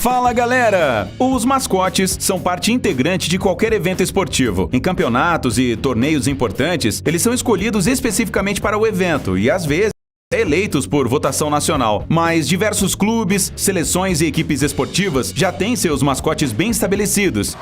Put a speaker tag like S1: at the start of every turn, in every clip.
S1: Fala galera! Os mascotes são parte integrante de qualquer evento esportivo. Em campeonatos e torneios importantes, eles são escolhidos especificamente para o evento e às vezes eleitos por votação nacional. Mas diversos clubes, seleções e equipes esportivas já têm seus mascotes bem estabelecidos.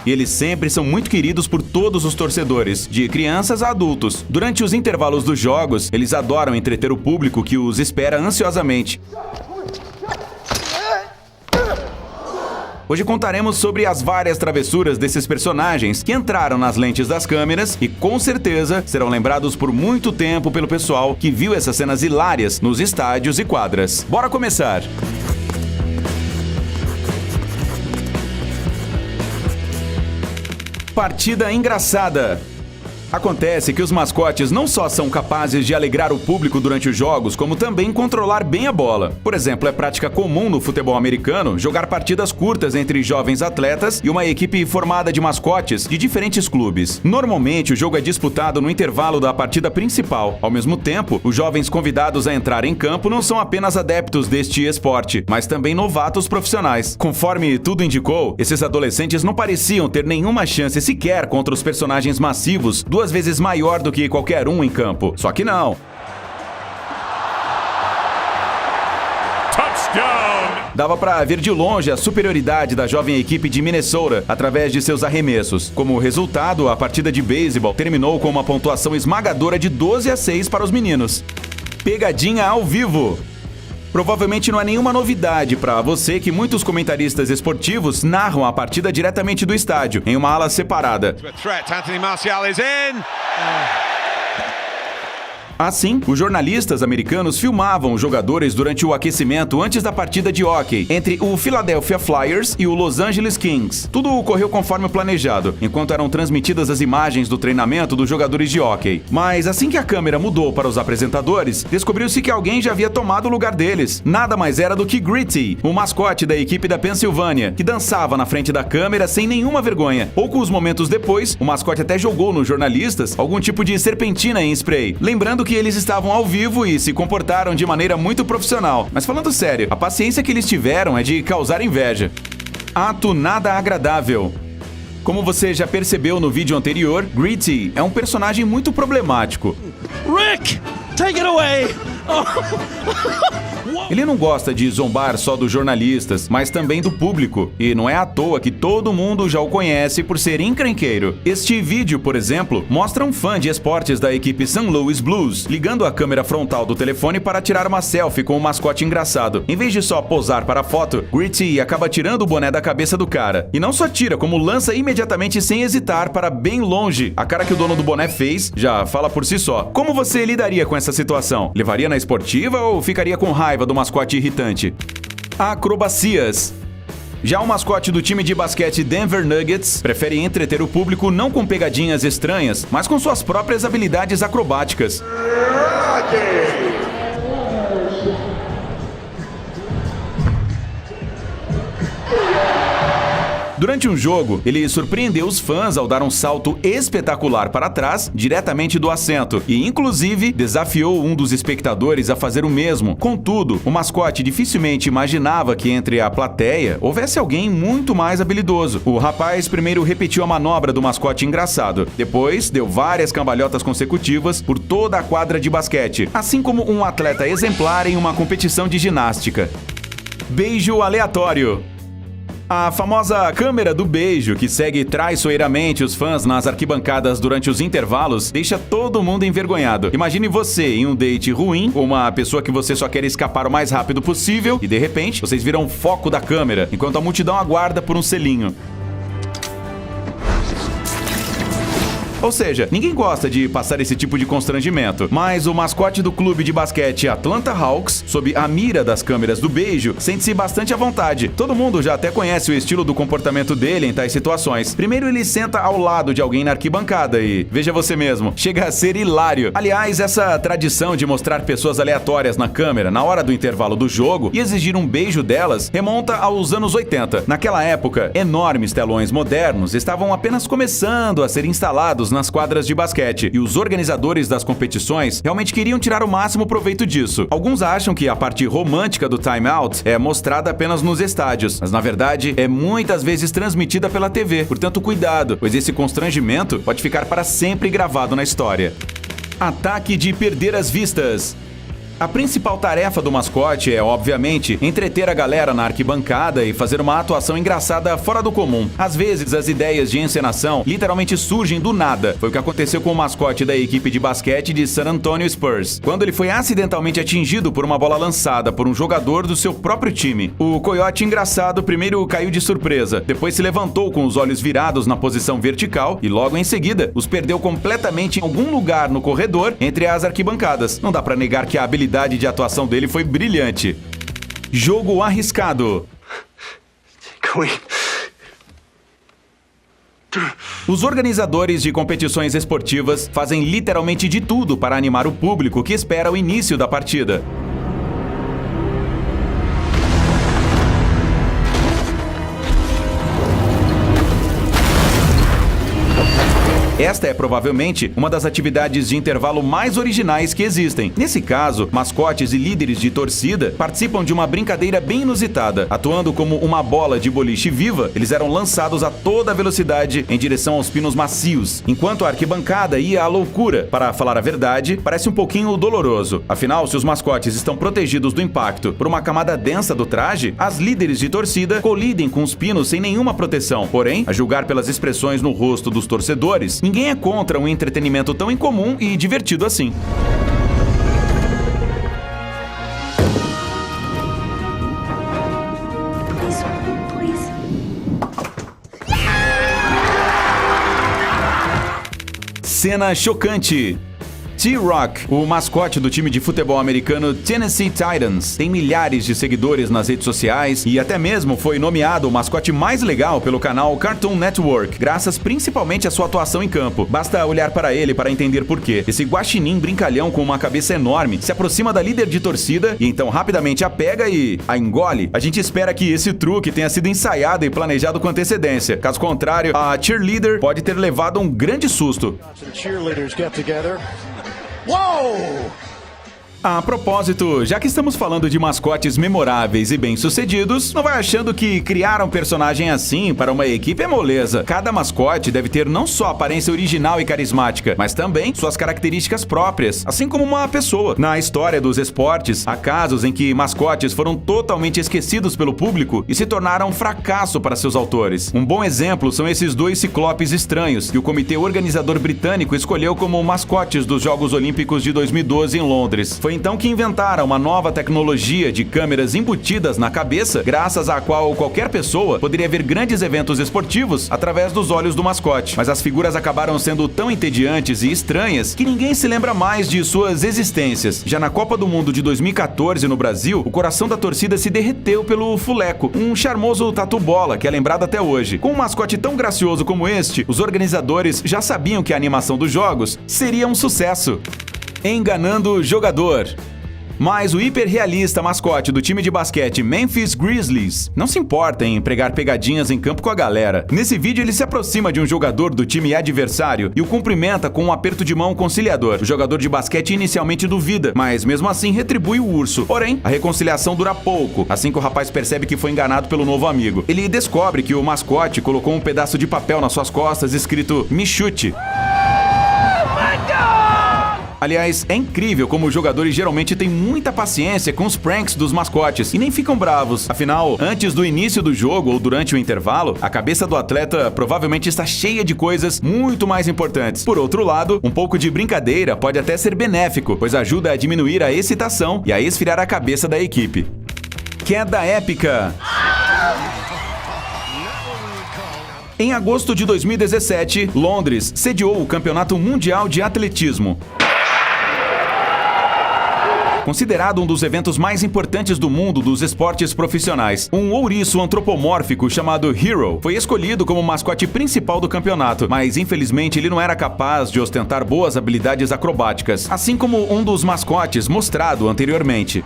S1: E eles sempre são muito queridos por todos os torcedores, de crianças a adultos. Durante os intervalos dos jogos, eles adoram entreter o público que os espera ansiosamente. Hoje contaremos sobre as várias travessuras desses personagens que entraram nas lentes das câmeras e com certeza serão lembrados por muito tempo pelo pessoal que viu essas cenas hilárias nos estádios e quadras. Bora começar! Partida engraçada. Acontece que os mascotes não só são capazes de alegrar o público durante os jogos, como também controlar bem a bola. Por exemplo, é prática comum no futebol americano jogar partidas curtas entre jovens atletas e uma equipe formada de mascotes de diferentes clubes. Normalmente, o jogo é disputado no intervalo da partida principal. Ao mesmo tempo, os jovens convidados a entrar em campo não são apenas adeptos deste esporte, mas também novatos profissionais. Conforme tudo indicou, esses adolescentes não pareciam ter nenhuma chance sequer contra os personagens massivos, duas vezes maior do que qualquer um em campo. Só que não. Touchdown! Dava pra ver de longe a superioridade da jovem equipe de Minnesota através de seus arremessos. Como resultado, a partida de beisebol terminou com uma pontuação esmagadora de 12-6 para os meninos. Pegadinha ao vivo. Provavelmente não é nenhuma novidade para você que muitos comentaristas esportivos narram a partida diretamente do estádio, em uma ala separada. Assim, os jornalistas americanos filmavam os jogadores durante o aquecimento antes da partida de hóquei entre o Philadelphia Flyers e o Los Angeles Kings. Tudo ocorreu conforme planejado, enquanto eram transmitidas as imagens do treinamento dos jogadores de hóquei. Mas assim que a câmera mudou para os apresentadores, descobriu-se que alguém já havia tomado o lugar deles. Nada mais era do que Gritty, o mascote da equipe da Pensilvânia, que dançava na frente da câmera sem nenhuma vergonha. Poucos momentos depois, o mascote até jogou nos jornalistas algum tipo de serpentina em spray, lembrando que eles estavam ao vivo e se comportaram de maneira muito profissional. Mas falando sério, a paciência que eles tiveram é de causar inveja. Ato nada agradável. Como você já percebeu no vídeo anterior, Gritty é um personagem muito problemático.
S2: Rick, take it away!
S1: Ele não gosta de zombar só dos jornalistas, mas também do público. E não é à toa que todo mundo já o conhece por ser encrenqueiro. Este vídeo, por exemplo, mostra um fã de esportes da equipe St. Louis Blues ligando a câmera frontal do telefone para tirar uma selfie com um mascote engraçado. Em vez de só posar para a foto, Gritty acaba tirando o boné da cabeça do cara. E não só tira, como lança imediatamente sem hesitar para bem longe. A cara que o dono do boné fez já fala por si só. Como você lidaria com essa situação? Levaria na esportiva ou ficaria com raiva do mascote irritante? Acrobacias. Já o mascote do time de basquete Denver Nuggets prefere entreter o público não com pegadinhas estranhas, mas com suas próprias habilidades acrobáticas. Durante um jogo, ele surpreendeu os fãs ao dar um salto espetacular para trás, diretamente do assento, e inclusive desafiou um dos espectadores a fazer o mesmo. Contudo, o mascote dificilmente imaginava que entre a plateia houvesse alguém muito mais habilidoso. O rapaz primeiro repetiu a manobra do mascote engraçado, depois deu várias cambalhotas consecutivas por toda a quadra de basquete, assim como um atleta exemplar em uma competição de ginástica. Beijo aleatório. A famosa câmera do beijo, que segue traiçoeiramente os fãs nas arquibancadas durante os intervalos, deixa todo mundo envergonhado. Imagine você em um date ruim, com uma pessoa que você só quer escapar o mais rápido possível, e de repente, vocês viram o foco da câmera, enquanto a multidão aguarda por um selinho. Ou seja, ninguém gosta de passar esse tipo de constrangimento, mas o mascote do clube de basquete Atlanta Hawks, sob a mira das câmeras do beijo, sente-se bastante à vontade. Todo mundo já até conhece o estilo do comportamento dele em tais situações. Primeiro ele senta ao lado de alguém na arquibancada e, veja você mesmo, chega a ser hilário. Aliás, essa tradição de mostrar pessoas aleatórias na câmera na hora do intervalo do jogo e exigir um beijo delas remonta aos anos 80. Naquela época, enormes telões modernos estavam apenas começando a ser instalados nas quadras de basquete, e os organizadores das competições realmente queriam tirar o máximo proveito disso. Alguns acham que a parte romântica do timeout é mostrada apenas nos estádios, mas na verdade é muitas vezes transmitida pela TV. Portanto, cuidado, pois esse constrangimento pode ficar para sempre gravado na história. Ataque de perder as vistas. A principal tarefa do mascote é, obviamente, entreter a galera na arquibancada e fazer uma atuação engraçada fora do comum. Às vezes, as ideias de encenação literalmente surgem do nada. Foi o que aconteceu com o mascote da equipe de basquete de San Antonio Spurs, quando ele foi acidentalmente atingido por uma bola lançada por um jogador do seu próprio time. O coiote engraçado primeiro caiu de surpresa, depois se levantou com os olhos virados na posição vertical e logo em seguida os perdeu completamente em algum lugar no corredor entre as arquibancadas. Não dá pra negar que a habilidade de atuação dele foi brilhante. Jogo arriscado. Os organizadores de competições esportivas fazem literalmente de tudo para animar o público que espera o início da partida. Esta é provavelmente uma das atividades de intervalo mais originais que existem. Nesse caso, mascotes e líderes de torcida participam de uma brincadeira bem inusitada. Atuando como uma bola de boliche viva, eles eram lançados a toda velocidade em direção aos pinos macios, enquanto a arquibancada ia à loucura. Para falar a verdade, parece um pouquinho doloroso. Afinal, se os mascotes estão protegidos do impacto por uma camada densa do traje, as líderes de torcida colidem com os pinos sem nenhuma proteção. Porém, a julgar pelas expressões no rosto dos torcedores, ninguém é contra um entretenimento tão incomum e divertido assim. Cena chocante. T-Rock, o mascote do time de futebol americano Tennessee Titans, tem milhares de seguidores nas redes sociais e até mesmo foi nomeado o mascote mais legal pelo canal Cartoon Network, graças principalmente à sua atuação em campo. Basta olhar para ele para entender por quê. Esse guaxinim brincalhão com uma cabeça enorme se aproxima da líder de torcida e então rapidamente a pega e a engole. A gente espera que esse truque tenha sido ensaiado e planejado com antecedência. Caso contrário, a cheerleader pode ter levado um grande susto.
S2: Whoa!
S1: A propósito, já que estamos falando de mascotes memoráveis e bem-sucedidos, não vai achando que criar um personagem assim para uma equipe é moleza. Cada mascote deve ter não só aparência original e carismática, mas também suas características próprias, assim como uma pessoa. Na história dos esportes, há casos em que mascotes foram totalmente esquecidos pelo público e se tornaram um fracasso para seus autores. Um bom exemplo são esses dois ciclopes estranhos que o comitê organizador britânico escolheu como mascotes dos Jogos Olímpicos de 2012 em Londres. Foi então que inventaram uma nova tecnologia de câmeras embutidas na cabeça, graças à qual qualquer pessoa poderia ver grandes eventos esportivos através dos olhos do mascote. Mas as figuras acabaram sendo tão entediantes e estranhas que ninguém se lembra mais de suas existências. Já na Copa do Mundo de 2014 no Brasil, o coração da torcida se derreteu pelo Fuleco, um charmoso tatu-bola que é lembrado até hoje. Com um mascote tão gracioso como este, os organizadores já sabiam que a animação dos jogos seria um sucesso. Enganando o jogador. Mas o hiperrealista mascote do time de basquete Memphis Grizzlies não se importa em pregar pegadinhas em campo com a galera. Nesse vídeo ele se aproxima de um jogador do time adversário e o cumprimenta com um aperto de mão conciliador. O jogador de basquete inicialmente duvida, mas mesmo assim retribui o urso. Porém, a reconciliação dura pouco, assim que o rapaz percebe que foi enganado pelo novo amigo. Ele descobre que o mascote colocou um pedaço de papel nas suas costas escrito "Me chute". Aliás, é incrível como os jogadores geralmente têm muita paciência com os pranks dos mascotes e nem ficam bravos. Afinal, antes do início do jogo ou durante o intervalo, a cabeça do atleta provavelmente está cheia de coisas muito mais importantes. Por outro lado, um pouco de brincadeira pode até ser benéfico, pois ajuda a diminuir a excitação e a esfriar a cabeça da equipe. Queda épica. Em agosto de 2017, Londres sediou o Campeonato Mundial de Atletismo. Considerado um dos eventos mais importantes do mundo dos esportes profissionais, um ouriço antropomórfico chamado Hero foi escolhido como mascote principal do campeonato, mas infelizmente ele não era capaz de ostentar boas habilidades acrobáticas, assim como um dos mascotes mostrado anteriormente.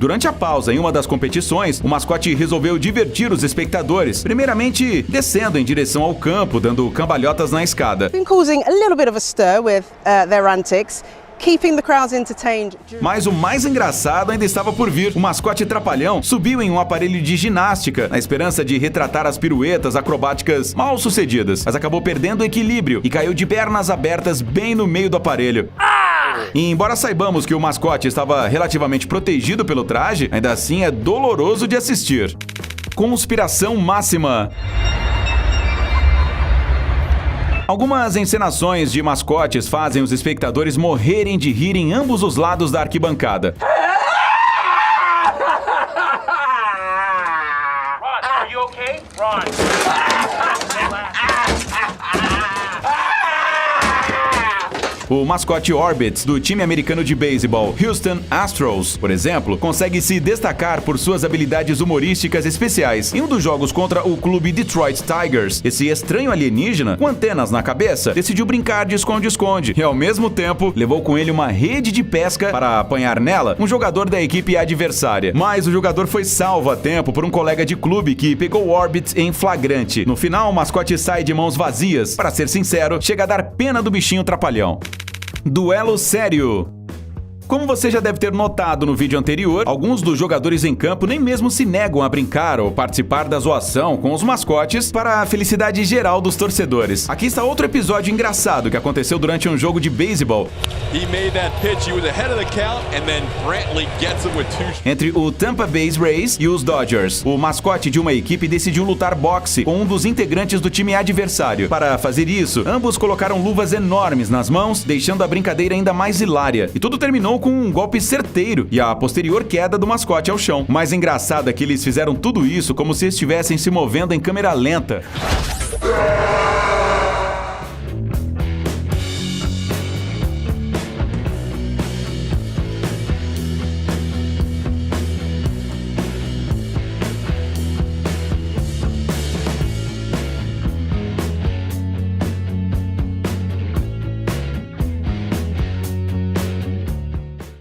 S1: Durante a pausa em uma das competições, o mascote resolveu divertir os espectadores, primeiramente descendo em direção ao campo, dando cambalhotas na escada.
S3: Been causing a little bit of a stir with their antics. Keeping the crowds entertained.
S1: Mas o mais engraçado ainda estava por vir. O mascote Trapalhão subiu em um aparelho de ginástica, na esperança de retratar as piruetas acrobáticas mal sucedidas, mas acabou perdendo o equilíbrio e caiu de pernas abertas bem no meio do aparelho. E embora saibamos que o mascote estava relativamente protegido pelo traje, ainda assim é doloroso de assistir. Conspiração máxima. Algumas encenações de mascotes fazem os espectadores morrerem de rir em ambos os lados da arquibancada.
S4: Ron, are you okay? Ron.
S1: O mascote Orbits, do time americano de beisebol Houston Astros, por exemplo, consegue se destacar por suas habilidades humorísticas especiais. Em um dos jogos contra o clube Detroit Tigers, esse estranho alienígena, com antenas na cabeça, decidiu brincar de esconde-esconde e, ao mesmo tempo, levou com ele uma rede de pesca para apanhar nela um jogador da equipe adversária. Mas o jogador foi salvo a tempo por um colega de clube que pegou Orbits em flagrante. No final, o mascote sai de mãos vazias. Para ser sincero, chega a dar pena do bichinho trapalhão. Duelo sério. Como você já deve ter notado no vídeo anterior, alguns dos jogadores em campo nem mesmo se negam a brincar ou participar da zoação com os mascotes para a felicidade geral dos torcedores. Aqui está outro episódio engraçado que aconteceu durante um jogo de beisebol entre o Tampa Bay Rays e os Dodgers. O mascote de uma equipe decidiu lutar boxe com um dos integrantes do time adversário. Para fazer isso, ambos colocaram luvas enormes nas mãos, deixando a brincadeira ainda mais hilária. E tudo terminou com um golpe certeiro e a posterior queda do mascote ao chão. O mais engraçado é que eles fizeram tudo isso como se estivessem se movendo em câmera lenta.